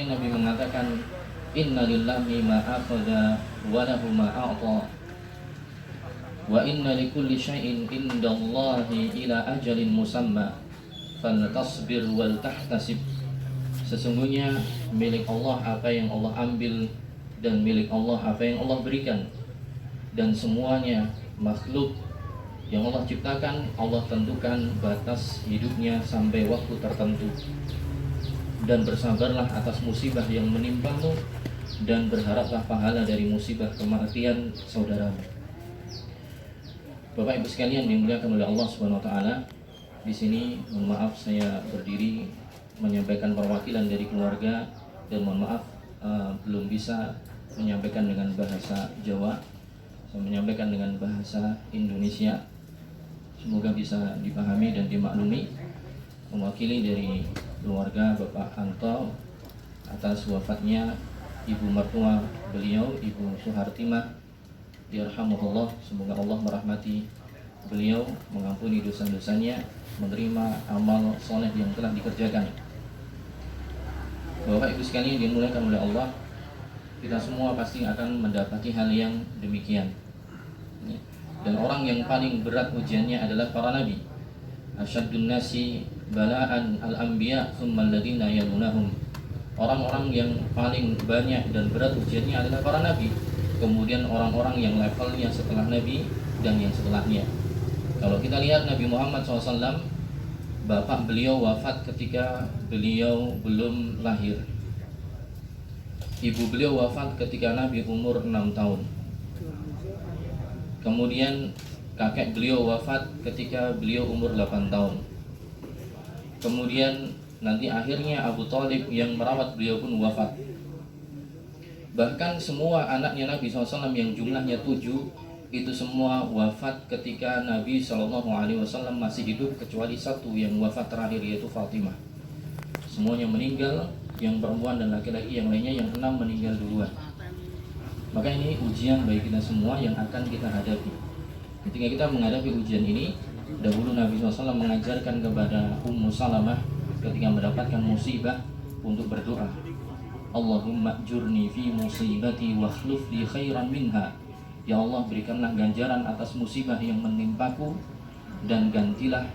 sekalian, Nabi mengatakan, Inna lillahi ma akhadha wa lahu ma a'ta wa inna likulli syai'in indallahi ila ajalin musamma faltasbir wal tahtasib. Sesungguhnya milik Allah apa yang Allah ambil, dan milik Allah apa yang Allah berikan, dan semuanya makhluk yang Allah ciptakan, Allah tentukan batas hidupnya sampai waktu tertentu. Dan bersabarlah atas musibah yang menimpamu, dan berharaplah pahala dari musibah kematian saudaramu. Bapak Ibu sekalian yang dimuliakan oleh Allah Subhanahu wa taala, di sini mohon maaf saya berdiri menyampaikan perwakilan dari keluarga, dan mohon maaf belum bisa menyampaikan dengan bahasa Jawa. Saya menyampaikan dengan bahasa Indonesia. Semoga bisa dipahami dan dimaklumi. Mewakili dari keluarga Bapak Anto atas wafatnya ibu mertua beliau, Ibu Suhartimah, yarhamuhullah. Semoga Allah merahmati beliau, mengampuni dosa-dosanya, menerima amal soleh yang telah dikerjakan. Bapak Ibu sekalian yang dimuliakan oleh Allah, kita semua pasti akan mendapati hal yang demikian. Dan orang yang paling berat ujiannya adalah para nabi. Asyaddun nasi bala'an al-anbiya thumma alladhina yalunahum. Orang-orang yang paling banyak dan berat ujiannya adalah para nabi, kemudian orang-orang yang levelnya setelah nabi dan yang setelahnya. Kalau kita lihat Nabi Muhammad SAW, bapak beliau wafat ketika beliau belum lahir. Ibu beliau wafat ketika Nabi umur 6 tahun. Kemudian kakek beliau wafat ketika beliau umur 8 tahun. Kemudian nanti akhirnya Abu Thalib yang merawat beliau pun wafat. Bahkan semua anaknya Nabi SAW yang jumlahnya 7, itu semua wafat ketika Nabi SAW masih hidup, kecuali satu yang wafat terakhir, yaitu Fatimah. Semuanya meninggal, yang perempuan dan laki-laki yang lainnya yang 6 meninggal duluan. Maka ini ujian bagi kita semua yang akan kita hadapi. Ketika kita menghadapi ujian ini, dahulu Nabi SAW mengajarkan kepada Ummu Salamah ketika mendapatkan musibah untuk berdoa, Allahumma jurni fi musibati wa khluf li khairan minha. Ya Allah, berikanlah ganjaran atas musibah yang menimpaku, dan gantilah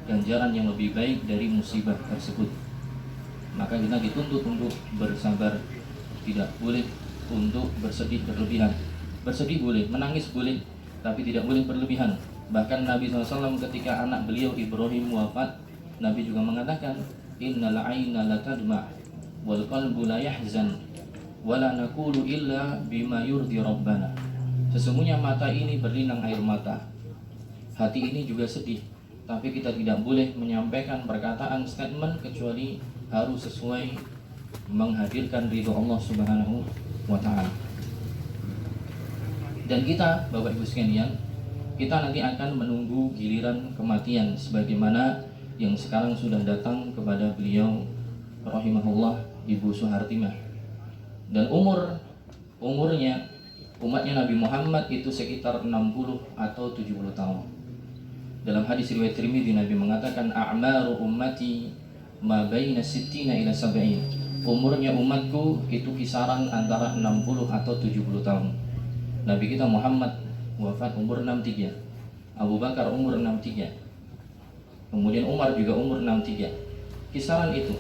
ganjaran yang lebih baik dari musibah tersebut. Maka kita dituntut untuk bersabar, tidak boleh untuk bersedih berlebihan. Bersedih boleh, menangis boleh, tapi tidak boleh berlebihan. Bahkan Nabi SAW ketika anak beliau Ibrahim wafat, Nabi juga mengatakan, Innal aina la tadma' wal qalbu la yahzan wa la naqulu illa bima yurdi rabbana. Sesungguhnya mata ini berlinang air mata, hati ini juga sedih, tapi kita tidak boleh menyampaikan perkataan statement kecuali harus sesuai menghadirkan ridho Allah Subhanahu wa ta'ala. Dan kita, Bapak Ibu sekalian, kita nanti akan menunggu giliran kematian sebagaimana yang sekarang sudah datang kepada beliau rahimahullah, Ibu Suhartimah. Dan umurnya umatnya Nabi Muhammad itu sekitar 60 atau 70 tahun. Dalam hadis riwayat Tirmidzi, Nabi mengatakan, a'maru ummati ma baina sittina ila sab'in. Umurnya umatku itu kisaran antara 60 atau 70 tahun. Nabi kita Muhammad wafat umur 63, Abu Bakar umur 63, kemudian Umar juga umur 63. Kisaran itu.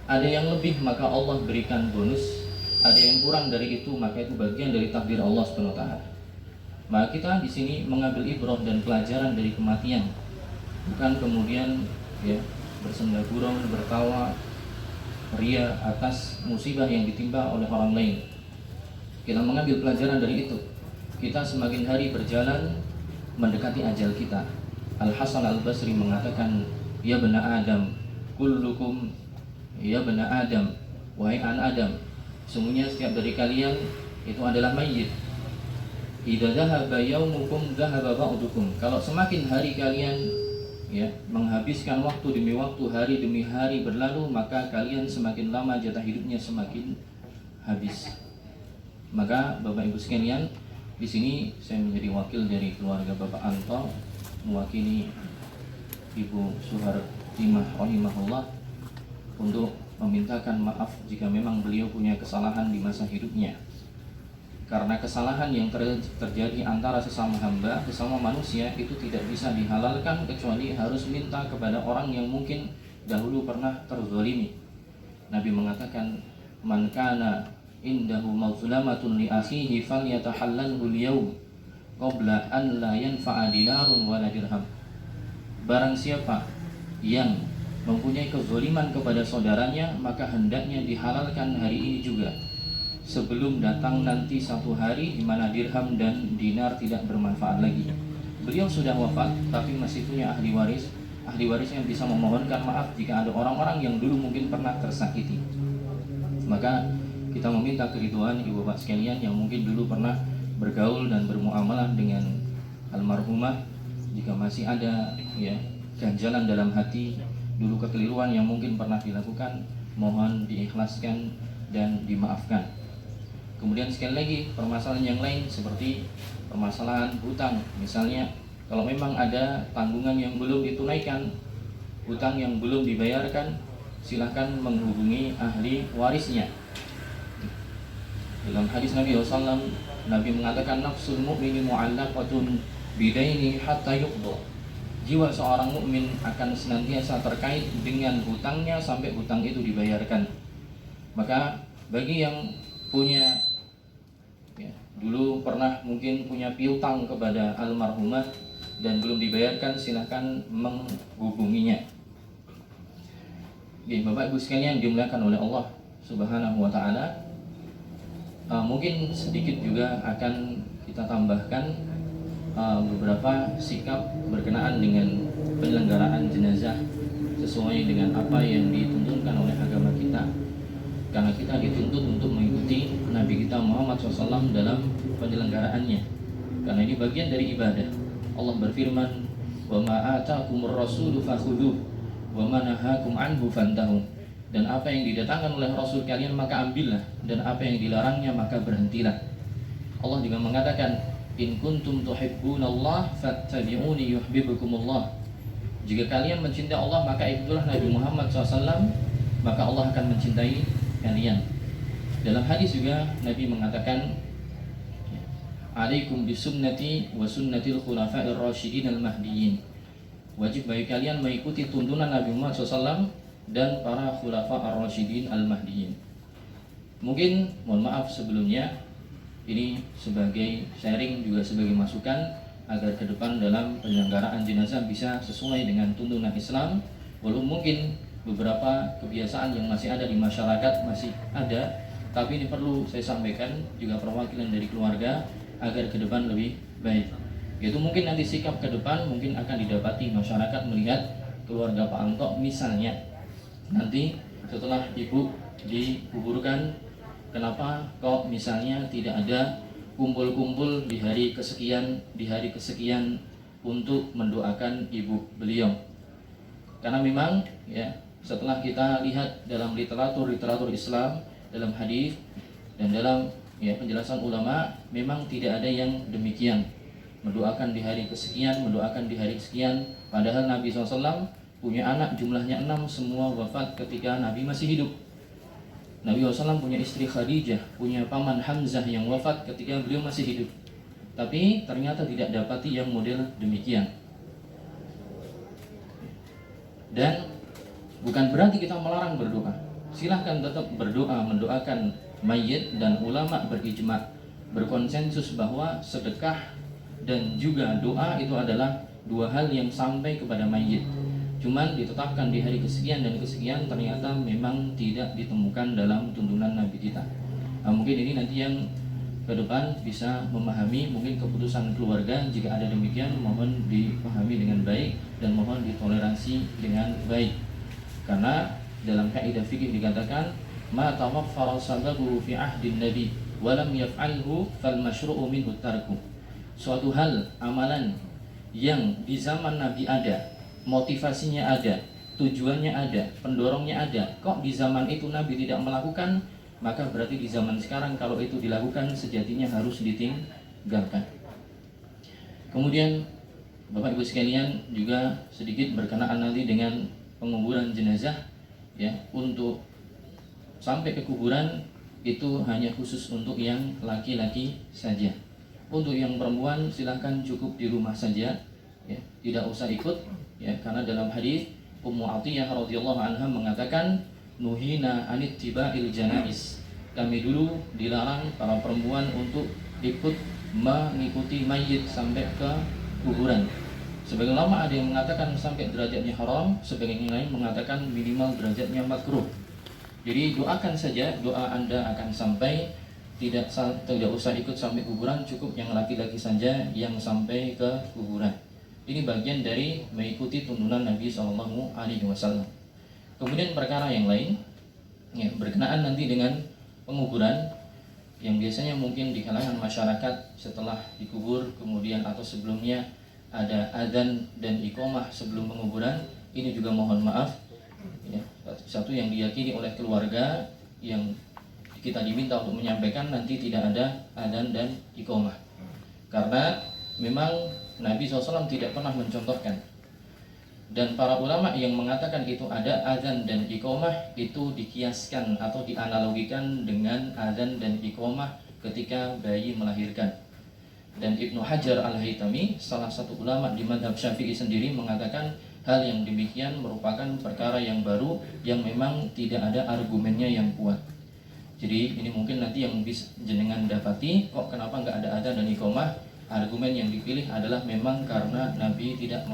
Ada yang lebih maka Allah berikan bonus, ada yang kurang dari itu maka itu bagian dari takdir Allah Subhanahu wa taala. Maka kita di sini mengambil ibrah dan pelajaran dari kematian, bukan kemudian bersenda gurau, bertawa ria atas musibah yang ditimpa oleh orang lain. Kita mengambil pelajaran dari itu. Kita semakin hari berjalan mendekati ajal kita. Al-Hasan Al-Basri mengatakan, ya bani Adam, kullukum ya bani Adam, wahai anak Adam, sesungguhnya setiap dari kalian itu adalah mayyit. Idza dhahaba yaumukum dhahaba ba'dukum. Kalau semakin hari kalian menghabiskan waktu demi waktu, hari demi hari berlalu, maka kalian semakin lama jatah hidupnya semakin habis. Maka Bapak Ibu sekalian, di sini saya menjadi wakil dari keluarga Bapak Anto, mewakili Ibu Suhartimah rahimahullah untuk memintakan maaf jika memang beliau punya kesalahan di masa hidupnya. Karena kesalahan yang terjadi antara sesama hamba, sesama manusia itu tidak bisa dihalalkan kecuali harus minta kepada orang yang mungkin dahulu pernah terzalimi. Nabi mengatakan, "Man kana indahu mazlamatun li akhihi falyatahallalhu al-yawm qabla an la yanfa'a dinarun wala dirham." Barang siapa yang mempunyai kezaliman kepada saudaranya, maka hendaknya dihalalkan hari ini juga, sebelum datang nanti satu hari di mana dirham dan dinar tidak bermanfaat lagi. Beliau sudah wafat, tapi masih punya ahli waris yang bisa memohonkan maaf jika ada orang-orang yang dulu mungkin pernah tersakiti. Maka kita meminta keridhaan ibu bapak sekalian yang mungkin dulu pernah bergaul dan bermuamalah dengan almarhumah, jika masih ada ganjalan dalam hati, dulu kekeliruan yang mungkin pernah dilakukan, mohon diikhlaskan dan dimaafkan. Kemudian sekali lagi permasalahan yang lain seperti permasalahan hutang. Misalnya kalau memang ada tanggungan yang belum ditunaikan, hutang yang belum dibayarkan, silahkan menghubungi ahli warisnya. Dalam hadis Nabi SAW, Nabi mengatakan, "Nafsul mu'mini mu'allaqatun bidaini hatta yuqda." Jiwa seorang mukmin akan senantiasa terkait dengan hutangnya sampai hutang itu dibayarkan. Maka bagi yang punya dulu pernah mungkin punya piutang kepada almarhumah dan belum dibayarkan, silahkan menghubunginya. Bapak Ibu sekalian dimuliakan oleh Allah Subhanahu wa taala, mungkin sedikit juga akan kita tambahkan beberapa sikap berkenaan dengan penyelenggaraan jenazah sesuai dengan apa yang dituntunkan oleh agama kita. Karena kita dituntut untuk mengikuti Nabi kita Muhammad SAW dalam penyelenggaraannya. Karena ini bagian dari ibadah. Allah berfirman, "Wa ma ataakumur rasulu fakhudhuh wa ma nahakum anhu fantahu." Dan apa yang didatangkan oleh Rasul kalian maka ambillah, dan apa yang dilarangnya maka berhentilah. Allah juga mengatakan, "In kuntum tuhibbunallah fattabi'uni yuhibbukumullah." Jika kalian mencintai Allah maka ikutilah Nabi Muhammad SAW, maka Allah akan mencintai kalian. Dalam hadis juga Nabi mengatakan, "Alaikum bisunnati wa sunnatil khulafa'ir rasyidin al-mahdiyyin." Wajib bagi kalian mengikuti tuntunan Nabi Muhammad SAW dan para khulafa ar-rasyidin al-mahdiyyin. Mungkin mohon maaf sebelumnya, ini sebagai sharing juga sebagai masukan agar ke depan dalam penyelenggaraan jenazah bisa sesuai dengan tuntunan Islam. Walaupun mungkin beberapa kebiasaan yang masih ada di masyarakat masih ada, tapi ini perlu saya sampaikan juga perwakilan dari keluarga agar ke depan lebih baik. Yaitu mungkin nanti sikap ke depan mungkin akan didapati masyarakat melihat keluarga Pak Anto misalnya, nanti setelah ibu dikuburkan, kenapa kok misalnya tidak ada kumpul-kumpul di hari kesekian untuk mendoakan ibu beliau. Karena memang setelah kita lihat dalam literatur Islam, dalam hadis dan dalam penjelasan ulama, memang tidak ada yang demikian, mendoakan di hari kesekian, mendoakan di hari kesekian. Padahal Nabi SAW punya anak jumlahnya 6, semua wafat ketika Nabi masih hidup. Nabi SAW punya istri Khadijah, punya paman Hamzah yang wafat ketika beliau masih hidup. Tapi ternyata tidak dapati yang model demikian. Dan bukan berarti kita melarang berdoa. Silahkan tetap berdoa, mendoakan mayit, dan ulama berijma, berkonsensus bahwa sedekah dan juga doa itu adalah dua hal yang sampai kepada mayit. Cuman ditetapkan di hari kesekian dan kesekian ternyata memang tidak ditemukan dalam tuntunan Nabi kita. Mungkin ini nanti yang ke depan bisa memahami mungkin keputusan keluarga. Jika ada demikian, mohon dipahami dengan baik dan mohon ditoleransi dengan baik. Karena dalam kaidah fikih dikatakan, ma tawaffara sababuhu fi ahdin nabi wa lam yaf'alhu fal masyru'u minhu tarku. Suatu hal, amalan yang di zaman Nabi ada, motivasinya ada, tujuannya ada, pendorongnya ada, kok di zaman itu Nabi tidak melakukan, maka berarti di zaman sekarang kalau itu dilakukan sejatinya harus ditinggalkan. Kemudian Bapak Ibu sekalian juga sedikit berkenaan nanti dengan penguburan jenazah, untuk sampai ke kuburan itu hanya khusus untuk yang laki-laki saja. Untuk yang perempuan silahkan cukup di rumah saja, ya, tidak usah ikut, ya, karena dalam hadis Ummu Atiyah radhiyallahu anha mengatakan nuhina anittiba'il janais. Kami dulu dilarang para perempuan untuk ikut mengikuti mayit sampai ke kuburan. Sebagian ulama ada yang mengatakan sampai derajatnya haram, sebagian yang lain mengatakan minimal derajatnya makruh. Jadi doakan saja, doa Anda akan sampai, tidak usah ikut sampai kuburan, cukup yang laki-laki saja yang sampai ke kuburan. Ini bagian dari mengikuti tuntunan Nabi SAW. Kemudian perkara yang lain, ya, berkenaan nanti dengan penguburan, yang biasanya mungkin di kalangan masyarakat setelah dikubur kemudian atau sebelumnya ada adzan dan iqamah sebelum penguburan. Ini juga mohon maaf, ya, satu yang diyakini oleh keluarga yang kita diminta untuk menyampaikan nanti tidak ada adzan dan iqamah, karena memang Nabi SAW tidak pernah mencontohkan, dan para ulama yang mengatakan itu ada adzan dan iqamah itu dikiaskan atau dianalogikan dengan adzan dan iqamah ketika bayi melahirkan. Dan Ibnu Hajar Al-Haytami, salah satu ulama di mazhab Syafi'i sendiri, mengatakan hal yang demikian merupakan perkara yang baru yang memang tidak ada argumennya yang kuat. Jadi ini mungkin nanti yang bisa jenengan dapati, kok kenapa nggak ada adzan dan iqamah? Argumen yang dipilih adalah memang karena Nabi tidak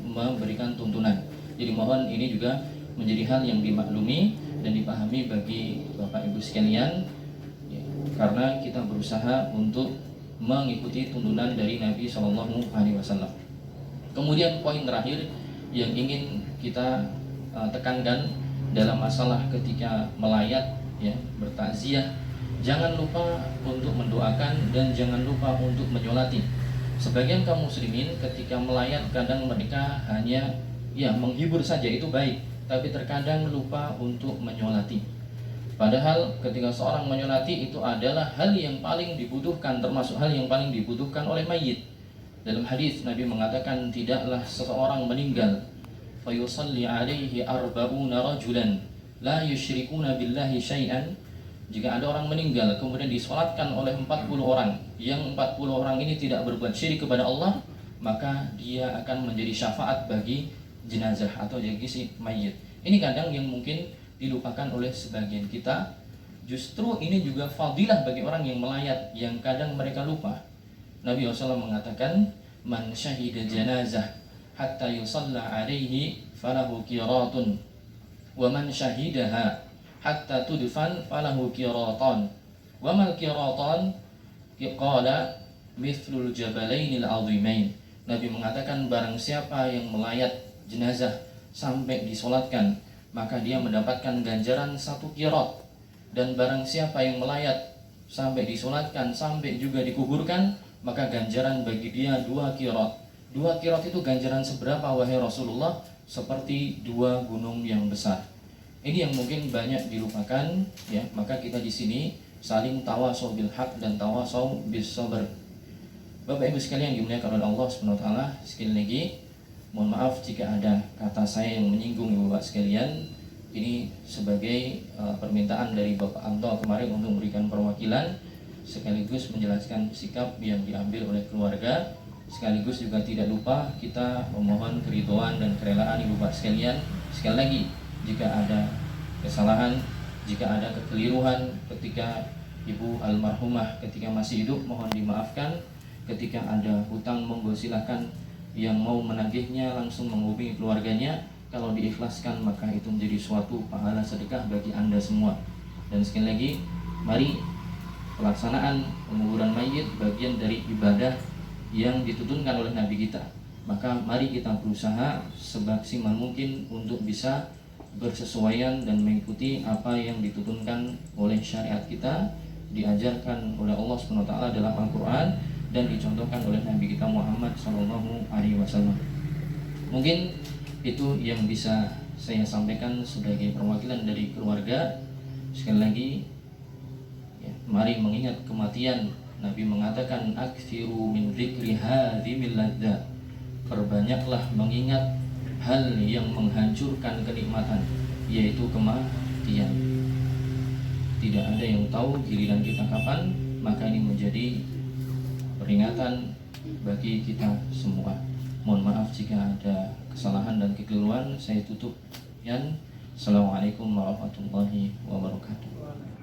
memberikan tuntunan. Jadi mohon ini juga menjadi hal yang dimaklumi dan dipahami bagi Bapak Ibu sekalian, ya, karena kita berusaha untuk mengikuti tuntunan dari Nabi SAW. Kemudian poin terakhir yang ingin kita tekankan dalam masalah ketika melayat, ya, bertakziah, jangan lupa untuk mendoakan dan jangan lupa untuk menyolati. Sebagian kaum muslimin ketika melayat kadang mereka hanya, ya, menghibur saja, itu baik, tapi terkadang lupa untuk menyolati. Padahal ketika seorang menyolati itu adalah hal yang paling dibutuhkan, termasuk hal yang paling dibutuhkan oleh mayit. Dalam hadis Nabi mengatakan tidaklah seseorang meninggal fayusalli alaihi arba'una rajulan la yusyrikuna billahi syai'an. Jika ada orang meninggal kemudian disolatkan oleh 40 orang, yang 40 orang ini tidak berbuat syirik kepada Allah, maka dia akan menjadi syafaat bagi jenazah atau bagi si mayit. Ini kadang yang mungkin dilupakan oleh sebagian kita. Justru ini juga fadilah bagi orang yang melayat, yang kadang mereka lupa. Nabi SAW mengatakan, man syahida janazah hatta yusalla alaihi falahu qiratun, wa man syahidaha hatta tudfan falahu qiratan, wa mal qiratan qala mithlul jabalainil azimain. Nabi mengatakan barang siapa yang melayat jenazah sampai disolatkan, maka dia mendapatkan ganjaran 1 qirat. Dan barang siapa yang melayat sampai disolatkan sampai juga dikuburkan, maka ganjaran bagi dia 2 qirat. 2 qirat itu ganjaran seberapa wahai Rasulullah? Seperti 2 gunung yang besar. Ini yang mungkin banyak dilupakan, ya. Maka kita di sini saling tawasau bil haq dan tawasau bis sabr. Bapak Ibu sekalian yang dimuliakan oleh Allah Subhanahu wa taala, sekali lagi mohon maaf jika ada kata saya yang menyinggung Bapak sekalian. Ini sebagai permintaan dari Bapak Anto kemarin untuk memberikan perwakilan, sekaligus menjelaskan sikap yang diambil oleh keluarga. Sekaligus juga tidak lupa kita memohon keridhaan dan kerelaan Ibu Bapak sekalian. Sekali lagi, jika ada kesalahan, jika ada kekeliruan ketika Ibu almarhumah ketika masih hidup, mohon dimaafkan. Ketika ada hutang, monggo silahkan yang mau menagihnya langsung menghubungi keluarganya. Kalau diikhlaskan maka itu menjadi suatu pahala sedekah bagi Anda semua. Dan sekali lagi, mari pelaksanaan penguburan mayit bagian dari ibadah yang dituntunkan oleh Nabi kita. Maka mari kita berusaha semaksimal mungkin untuk bisa bersesuaian dan mengikuti apa yang dituntunkan oleh syariat kita, diajarkan oleh Allah SWT dalam Al-Quran, dan dicontohkan oleh Nabi kita Muhammad SAW. Mungkin itu yang bisa saya sampaikan sebagai perwakilan dari keluarga. Sekali lagi, ya, mari mengingat kematian. Nabi mengatakan aktsiru min dzikri hadzimil ladza. Perbanyaklah mengingat hal yang menghancurkan kenikmatan, yaitu kematian. tidak ada yang tahu giliran kita kapan, maka ini menjadi peringatan bagi kita semua. Mohon maaf jika ada kesalahan dan kekeliruan. Saya tutup. Assalamualaikum warahmatullahi wabarakatuh.